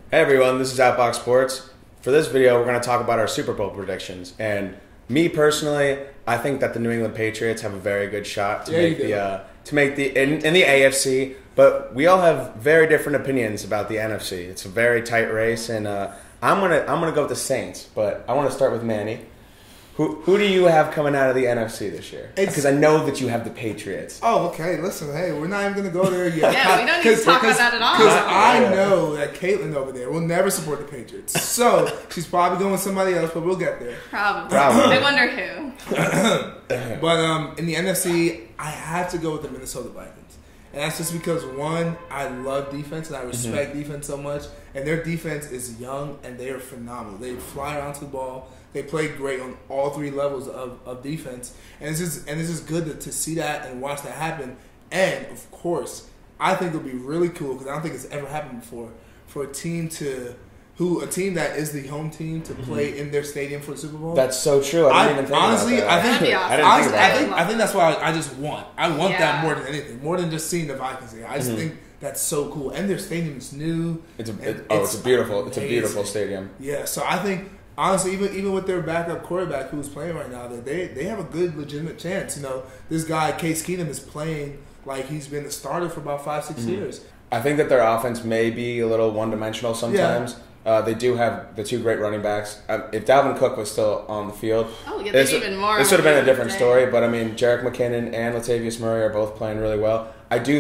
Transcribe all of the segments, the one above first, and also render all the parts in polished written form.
Hey everyone, this is Outbox Sports. For this video, we're going to talk about our Super Bowl predictions. And me personally, I think that the New England Patriots have a very good shot to make the in the AFC. But we all have very different opinions about the NFC. It's a very tight race, and I'm gonna go with the Saints. But I want to start with Manny. Who do you have coming out of the NFC this year? Because I know that you have the Patriots. Oh, okay. Listen, hey, we're not even going to go there yet. Yeah, we don't need to talk about that at all. Because I know that Cailin over there will never support the Patriots. So she's probably going with somebody else, but we'll get there. Probably. I wonder who. But in the NFC, I have to go with the Minnesota Vikings. And that's just because, one, I love defense and I respect defense so much. And their defense is young and they are phenomenal. They fly around to the ball. They play great on all three levels of defense. And it's just good to see that and watch that happen. And, of course, I think it would be really cool, because I don't think it's ever happened before, for a team that is the home team to play in their stadium for the Super Bowl. That's so true. I didn't even think about that. I think that's why I just want. I want that more than anything. More than just seeing the Vikings here. I just think that's so cool. And their stadium is new. It's a beautiful stadium. Yeah, so I think, honestly, even with their backup quarterback who's playing right now, that they have a good, legitimate chance. You know, this guy, Cailin, is playing like he's been a starter for about 5-6 years. I think that their offense may be a little one-dimensional sometimes. Yeah. They do have the two great running backs. If Dalvin Cook was still on the field, this would have been a different story. But I mean, Jerick McKinnon and Latavius Murray are both playing really well. I do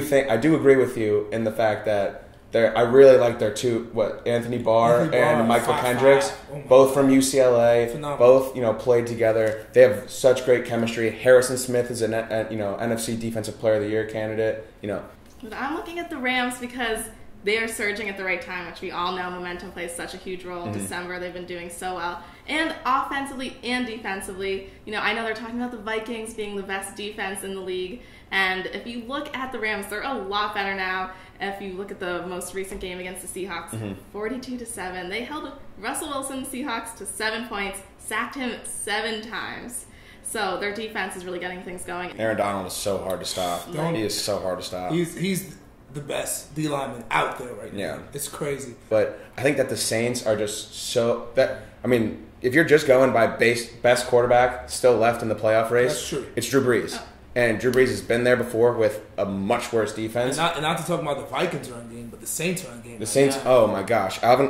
agree with you in the fact that I really like their two, Anthony Barr and Michael Kendricks, both from UCLA. Phenomenal. Both played together. They have such great chemistry. Harrison Smith is an NFC Defensive Player of the Year candidate. But I'm looking at the Rams because they are surging at the right time, which we all know momentum plays such a huge role in December. They've been doing so well. And offensively and defensively, I know they're talking about the Vikings being the best defense in the league. And if you look at the Rams, they're a lot better now. If you look at the most recent game against the Seahawks, 42-7. They held Russell Wilson, Seahawks, to 7 points, sacked him 7 times. So their defense is really getting things going. Aaron Donald is so hard to stop. He is so hard to stop. He's the best D lineman out there right now. Yeah. It's crazy. But I think that the Saints are just so if you're just going by best quarterback still left in the playoff race, that's true. It's Drew Brees. Oh. And Drew Brees has been there before with a much worse defense. And not to talk about the Vikings run game, but the Saints run game. The Saints, oh my gosh. Alvin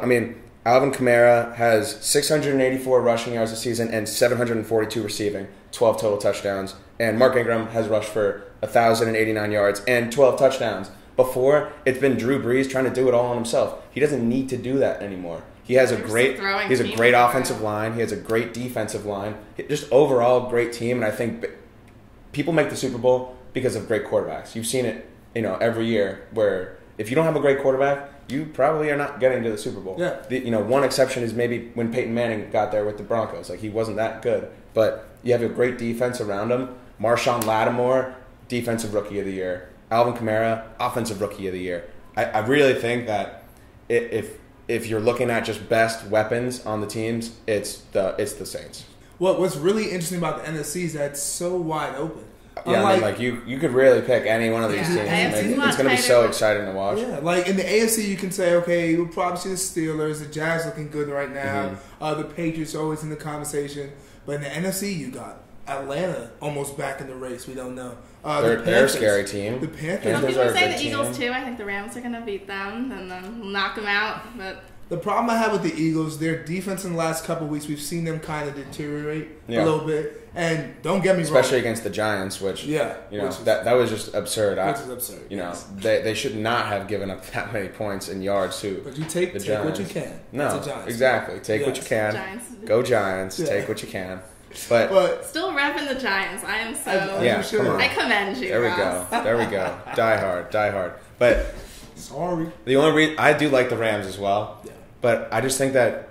Kamara has 684 rushing yards this season and 742 receiving, 12 total touchdowns. And Mark Ingram has rushed for 1,089 yards and 12 touchdowns. Before, it's been Drew Brees trying to do it all on himself. He doesn't need to do that anymore. He has a great offensive line. He has a great defensive line. Just overall great team. And I think people make the Super Bowl because of great quarterbacks. You've seen it, every year, where if you don't have a great quarterback, you probably are not getting to the Super Bowl. Yeah. One exception is maybe when Peyton Manning got there with the Broncos. Like, he wasn't that good. But you have a great defense around him. Marshawn Lattimore, Defensive Rookie of the Year. Alvin Kamara, Offensive Rookie of the Year. I really think that if you're looking at just best weapons on the teams, it's the Saints. What's really interesting about the NFC is that it's so wide open. Yeah, you could really pick any one of these teams. It's going to be so exciting to watch. Yeah, like in the AFC, you can say, okay, you'll probably see the Steelers, the Jags looking good right now. The Patriots are always in the conversation. But in the NFC, you got Atlanta almost back in the race. We don't know. They're a scary team. The Panthers. Some people say the Eagles too. I think the Rams are going to beat them and then knock them out. But the problem I have with the Eagles, their defense in the last couple of weeks, we've seen them kind of deteriorate a little bit. And don't get me wrong, especially against the Giants, which that was just absurd. Which is absurd. They should not have given up that many points and yards to. But you take what you can. No, exactly. Take what you can. Giants. Go Giants. Yeah. Take what you can. But still repping the Giants. I am so. Come on. I commend you. There we go. Die hard. But sorry. The only reason I do like the Rams as well. Yeah. But I just think that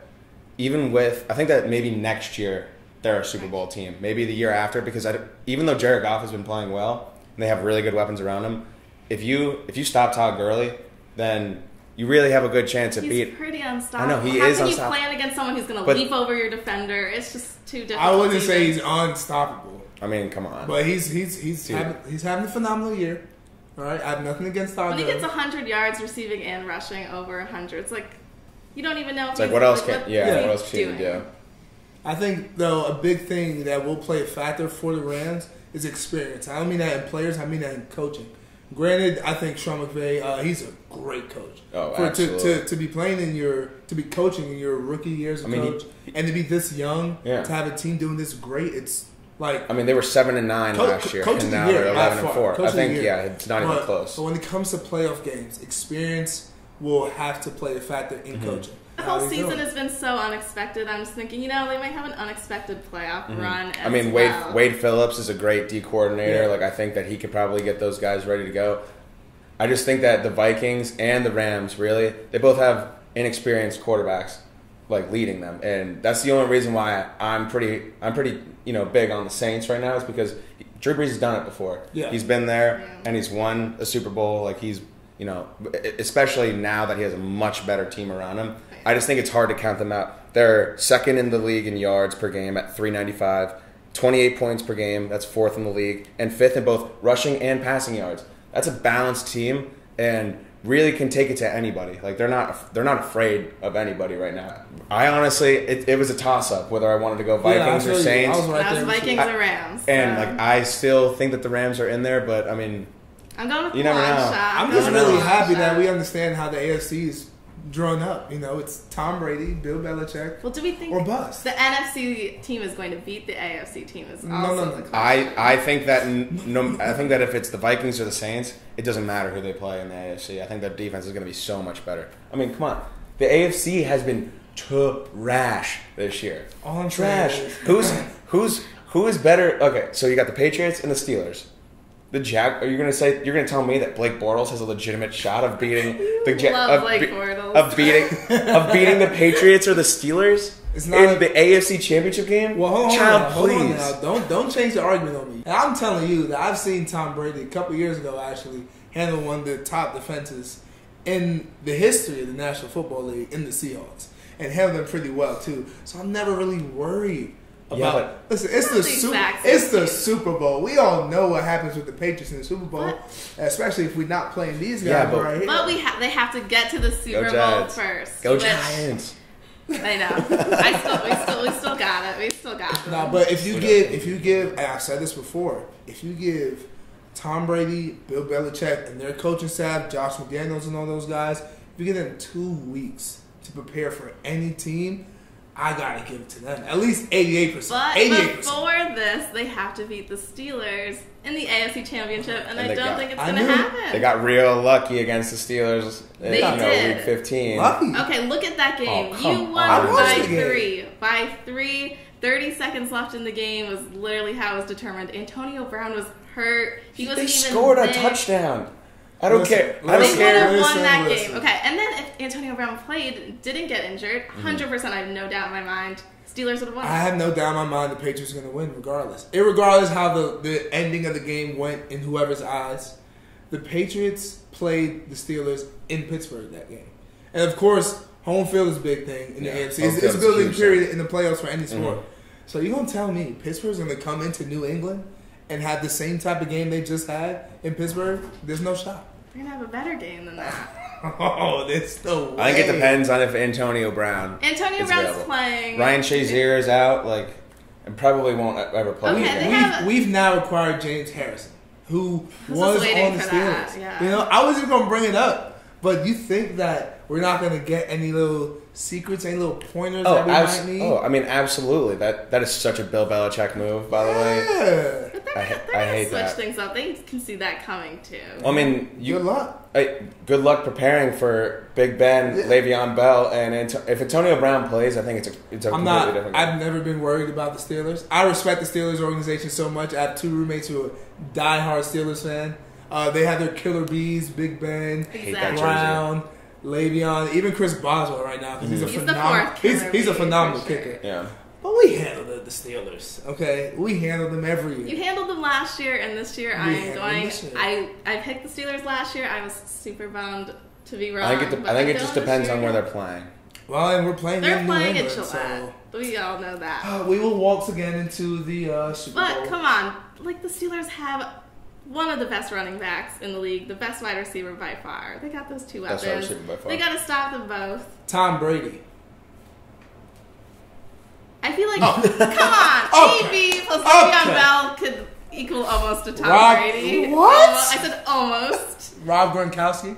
I think that maybe next year they're a Super Bowl team. Maybe the year after, because even though Jared Goff has been playing well and they have really good weapons around him, if you stop Todd Gurley, then you really have a good chance at beating. He's pretty unstoppable. I know, he is unstoppable. How can you plan against someone who's going to leap over your defender? It's just too difficult. I wouldn't say he's unstoppable. I mean, come on. But he's having a phenomenal year. All right, I have nothing against Todd Gurley. When he gets 100 yards receiving and rushing over 100, it's like you don't even know if It's like, what else can what you doing. do? I think, though, a big thing that will play a factor for the Rams is experience. I don't mean that in players, I mean that in coaching. Granted, I think Sean McVay, he's a great coach. Oh, absolutely. To be playing to be coaching in your rookie years as a coach, and to be this young, to have a team doing this great, it's like... I mean, they were 7-9 last year, and now they're 11-4. I think, it's not even close. But when it comes to playoff games, experience will have to play a factor in coaching. The whole season has been so unexpected. I'm just thinking, they might have an unexpected playoff run. I mean, Wade Phillips is a great D coordinator. Yeah. Like, I think that he could probably get those guys ready to go. I just think that the Vikings and the Rams, really, they both have inexperienced quarterbacks, like, leading them. And that's the only reason why I'm pretty big on the Saints right now, is because Drew Brees has done it before. Yeah. He's been there, and he's won a Super Bowl. Like, he's, especially now that he has a much better team around him. I just think it's hard to count them out. They're second in the league in yards per game at 395, 28 points per game. That's fourth in the league, and fifth in both rushing and passing yards. That's a balanced team, and really can take it to anybody. Like, they're not afraid of anybody right now. I honestly, it was a toss up whether I wanted to go Vikings or Saints. I was Vikings or Rams. And I still think that the Rams are in there, but I mean, I'm going with you never know. I'm just really happy that we understand how the AFC is drawn up. It's Tom Brady, Bill Belichick. Well, do we think or bust? The NFC team is going to beat the AFC team? Is also No. the question. I think that if it's the Vikings or the Saints, it doesn't matter who they play in the AFC. I think that defense is going to be so much better. I mean, come on, the AFC has been trash this year. All I'm trash. Who is better? Okay, so you got the Patriots and the Steelers. The Are you gonna tell me that Blake Bortles has a legitimate shot of beating of beating the Patriots or the Steelers in the AFC Championship game? Well, hold on please. now. Don't change the argument on me. And I'm telling you that I've seen Tom Brady a couple years ago actually handle one of the top defenses in the history of the National Football League in the Seahawks, and handle them pretty well too. So I'm never really worried. Listen, it's the Super Bowl. We all know what happens with the Patriots in the Super Bowl, especially if we're not playing these guys right here. But they have to get to the Super Bowl first. Go Giants! I know. We still got it. We still got it. No, but if you give, and I've said this before, if you give Tom Brady, Bill Belichick, and their coaching staff, Josh McDaniels, and all those guys, if you give them 2 weeks to prepare for any team, I gotta give it to them. At least 88%. But 88%. before this, they have to beat the Steelers in the AFC Championship, and I don't think it's going to happen. They got real lucky against the Steelers in Week 15. Lucky. Okay, look at that game. You won by 3. By 3, 30 seconds left in the game was literally how it was determined. Antonio Brown was hurt. They scored a touchdown. I don't care. They would have won that game. Okay, and then if Antonio Brown didn't get injured, 100%, I have no doubt in my mind, Steelers would have won. I have no doubt in my mind the Patriots are going to win regardless. Irregardless how the ending of the game went in whoever's eyes, the Patriots played the Steelers in Pittsburgh that game. And of course, home field is a big thing in the AFC. It's a building period in the playoffs for any sport. So you're going to tell me Pittsburgh's going to come into New England and have the same type of game they just had in Pittsburgh? There's no shot. They're going to have a better game than that. Oh, there's no way. I think it depends on if Antonio Brown's Brown's playing. Ryan Shazier is out, and probably won't ever play. Okay, we've now acquired James Harrison, who was on the Steelers. Yeah. I wasn't going to bring it up, but you think that we're not going to get any little secrets, any little pointers that we might need? Oh, I mean, absolutely. That is such a Bill Belichick move, by the way. But they're going to switch things up. They can see that coming, too. I mean, good luck. Good luck preparing for Big Ben, Le'Veon Bell, and if Antonio Brown plays, I think it's a completely different game. I've never been worried about the Steelers. I respect the Steelers organization so much. I have 2 roommates who are diehard Steelers fan. They have their killer bees, Big Ben, Brown, Le'Veon, even Chris Boswell right now because he's a phenomenal kicker. Yeah. But we handled the Steelers, okay? We handled them every year. You handled them last year, and this year I picked the Steelers last year. I was super bummed to be wrong. I think it just depends on where they're playing. Well, and we're playing They're in playing New at England, Gillette. so We all know that. we will waltz again into the Super Bowl. But come on, the Steelers have one of the best running backs in the league, the best wide receiver by far. They got those two Best wide weapons. receiver by far. They got to stop them both. Tom Brady. I feel like, come on, Okay. AB plus Le'Veon Bell could equal almost a Tom Brady. What? I said almost. Rob Gronkowski.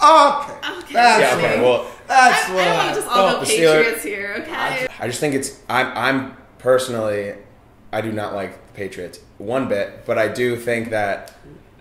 Okay. Okay. That's Okay, what- well, that's I what don't want to just all go the Steelers- Patriots here, okay? I just think it's. I'm personally, I do not like the Patriots one bit, but I do think that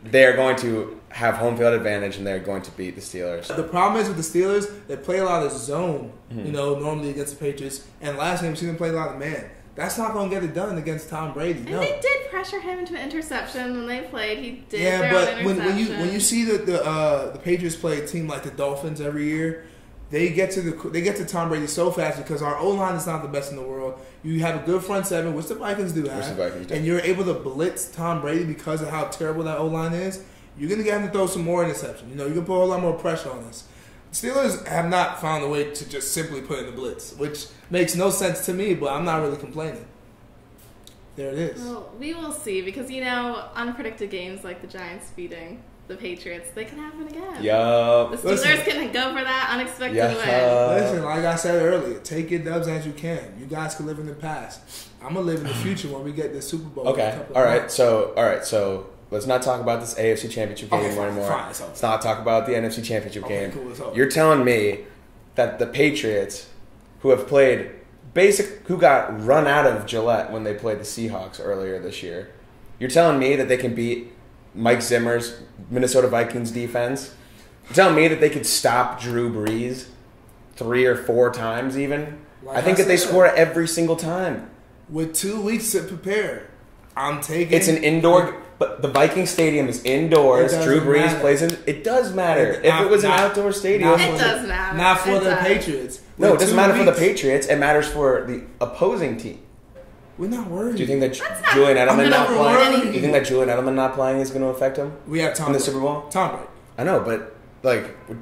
they're going to have home field advantage and they're going to beat the Steelers. The problem is with the Steelers, they play a lot of zone, Mm-hmm. normally against the Patriots. And last game, we seen them play a lot of man. That's not going to get it done against Tom Brady. And No. they did pressure him into an interception when they played. He did Yeah, throw but an when interception. you see that the Patriots play a team like the Dolphins every year, they get to Tom Brady so fast because our O-line is not the best in the world. You have a good front seven, which the Vikings do have, Which the Vikings do. and you're able to blitz Tom Brady because of how terrible that O-line is. You're gonna get him to throw some more interceptions. You can put a whole lot more pressure on us. Steelers have not found a way to just simply put in the blitz, which makes no sense to me, but I'm not really complaining. There it is. Well, we will see because, unpredicted games like the Giants beating the Patriots, they can happen again. Yup. The Steelers Listen. can go for that unexpected Yeah. win. Listen, like I said earlier, take your dubs as you can. You guys can live in the past. I'm gonna live in the future when we get the Super Bowl. in a Okay. couple of All right. months. So let's not talk about this AFC Championship game Okay, fine, anymore. fine, it's over. Let's not talk about the NFC Championship Okay, game. cool, it's over. You're telling me that the Patriots, who have played who got run out of Gillette when they played the Seahawks earlier this year, you're telling me that they can beat Mike Zimmer's Minnesota Vikings defense? You're telling me that they could stop Drew Brees 3 or 4 times even? Like I think I that they said. score every single time. With 2 weeks to prepare, I'm taking. It's an indoor, but the Viking Stadium is indoors. It doesn't Drew Brees matter. plays in. It does matter. If it was an outdoor stadium, It does matter. Not for It the does. Patriots. no, it With doesn't 2 matter for the weeks, Patriots. It matters for the opposing team. We're not worried. Do you think that That's not- Julian I'm Edelman not never playing? worried. Do you think that Julian Edelman not playing is going to affect him we have Tom in the Brady. Super Bowl? Tom Brady. I know, but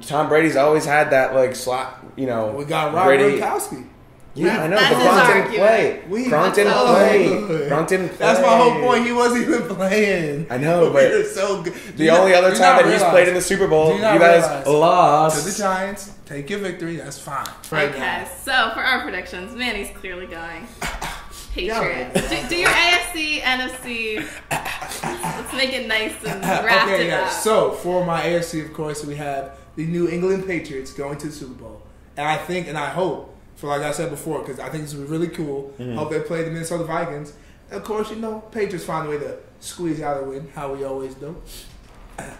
Tom Brady's always had that slot. We got Rob Brady. Gronkowski. Yeah, I know, That's but his Gronk didn't argument. play. Gronk didn't so play. good. Gronk didn't play. That's my whole point. He wasn't even playing. I know, We but were so good. the only other time that he's played in the Super Bowl, Do you you not guys realize- To the lost. Giants, take your victory. That's fine. Right Okay, now. so for our predictions, Manny's clearly going Patriots. Yeah. Do your AFC, NFC. Let's make it nice and wrap Okay, it yeah. up. So for my AFC, of course, we have the New England Patriots going to the Super Bowl, and I think and I hope, for like I said before, because I think this would be really cool. Hope they play the Minnesota Vikings. And of course, Patriots find a way to squeeze out a win, how we always do.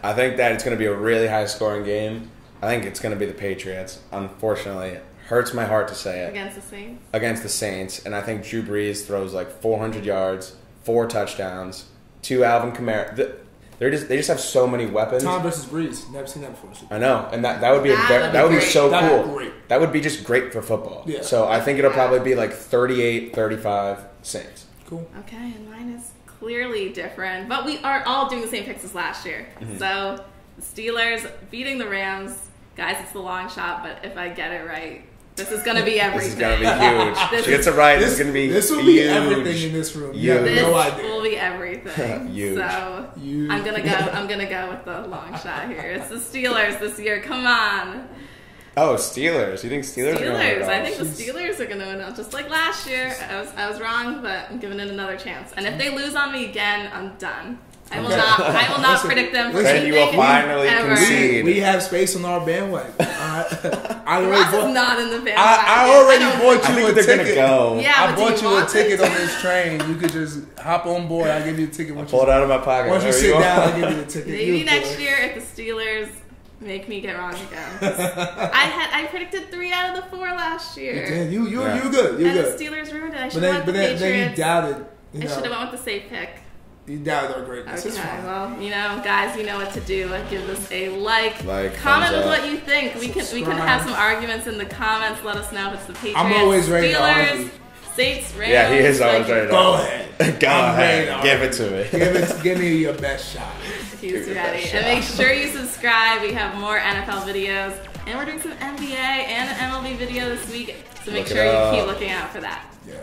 I think that it's going to be a really high scoring game. I think it's going to be the Patriots. Unfortunately, it hurts my heart to say it. Against the Saints. Against the Saints, and I think Drew Brees throws 400 yards, 4 touchdowns, 2 Alvin Kamara. They just have so many weapons. Tom versus Breeze. Never seen that before. I know, and that would be That would be great. so That'd be cool. great. That would be just great for football. Yeah. So I think it'll probably be 38-35 Saints. Cool. Okay, and mine is clearly different, but we are all doing the same picks as last year. So the Steelers beating the Rams. Guys, it's the long shot, but if I get it right, this is going to be everything. This is gonna be huge. This She gets it right. This is gonna be This will be huge. everything in this room. You have Huge. This no idea. will be everything. Huge. So Huge. I'm gonna go with the long shot here. It's the Steelers this year. Come on, Oh, Steelers. You think Steelers? Are gonna win it Steelers. I all? think the Steelers are gonna win out, just like last year. I was wrong, but I'm giving it another chance. And if they lose on me again, I'm done. I will Okay. not Listen, predict them for listen, Then you will anything finally ever. concede. We have space on our bandwagon. I Ross already is bought, not in the bandwagon. I already don't- bought I you think a that they're ticket. gonna go. Yeah, I but do bought you a want ticket it? on this train. You could just hop on board. I'll give you a ticket. Pull it out of my pocket. Once you There sit go. down, I'll give you the ticket. Maybe You next good. year if the Steelers make me get wrong again. I predicted 3 out of the 4 last year. Damn, you Yeah. good. You And the good. Steelers ruined it. I But should have then, went the then you Patriots. doubted. I should have went with the safe pick. You doubted our greatness. It's Okay, fine. well, guys, you know what to do. Give this a like. Like, comment thumbs with up. what you think. We can Subscribe. have some arguments in the comments. Let us know if it's the Patriots, I'm always ready to Steelers, argue. Saints, Rams. Yeah, he is always ready to Go argue. ahead. Go I'm ready ahead. to Give argue. it to me. Give me your best shot. He's ready. And make sure you subscribe. We have more NFL videos. And we're doing some NBA and an MLB video this week. So make Look it sure you up. keep looking out for that. Yeah.